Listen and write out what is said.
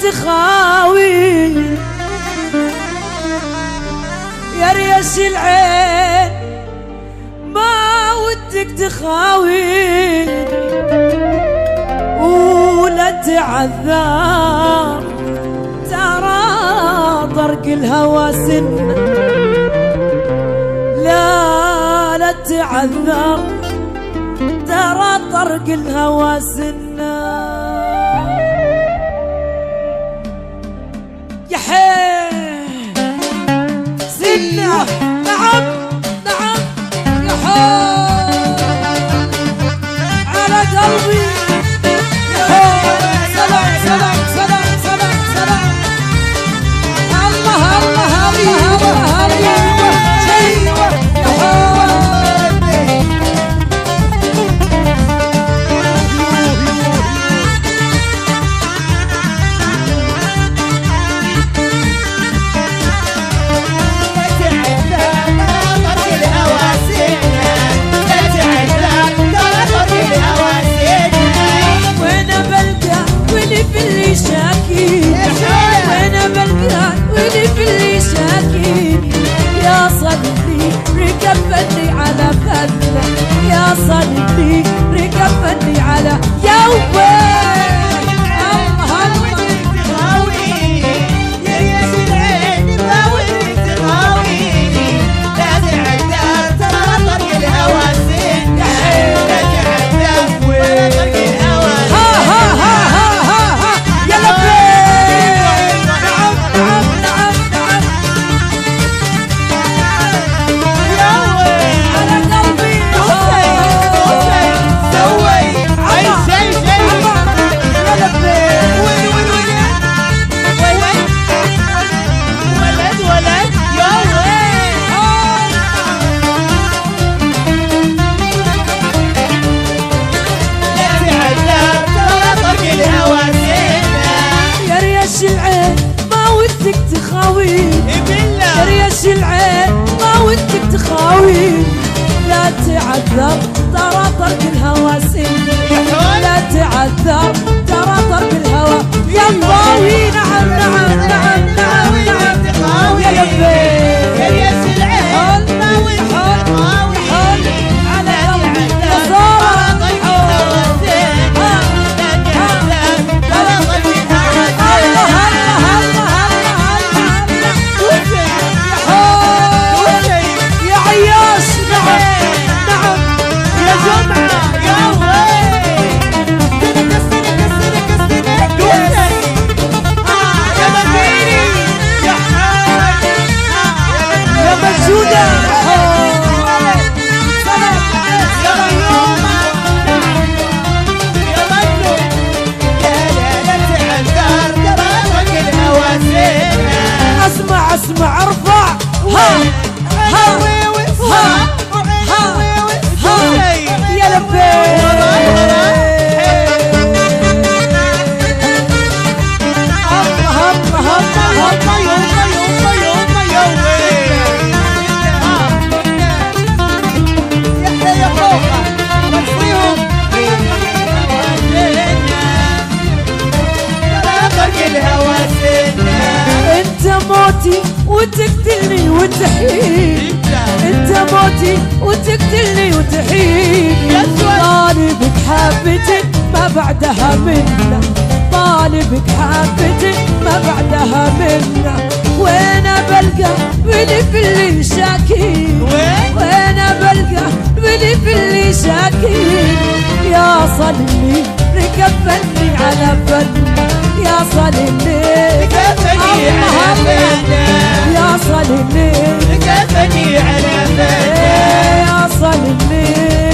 تخاوي يا ريش العين ما ودك تخاوي ولا تعذر ترى طرق الهوى سنة لا تعذر ترى طرق الهوى سنة يا حي سنة نعم نعم يا حي على قلبي يا حي سلام سلام سلام سلام سلام الله الله الله الله ايوه يا حي ركبني على خدنا يا صديقي ركبني على يومي لا تعذر ترى طرق الهوى سنة لا تعذر ترى طرق الهوى يا ضاوي نعم نعم نعم نعم نعم يا لبيك يا ريس العين ضاوي حول حول على قلبي يا صارة طرق الهوى سنة لا تعذر ترى طرق الهوى سنة الله الله الله يا عياش نعم نعم يا جمعة يا ويل يا مديني يا حاج يا مجودة سلام يا غيومة يا مجنون يا لا تعذر ترى الهوى سنة اسمع اسمع ارفع ها يا لبيك انت موتي وتقتلني وتحييني انت موتي وتقتلني وتحييني طالبك حبتك ما بعدها منا طالبك حبتك ما بعدها منا وين بلقى بلي في اللي شاكين وين بلقى بلي في اللي شاكين يا صلي ركبني على فنا يا صلي ركبني على فنا يا صلي ركبني على فنا يا صلي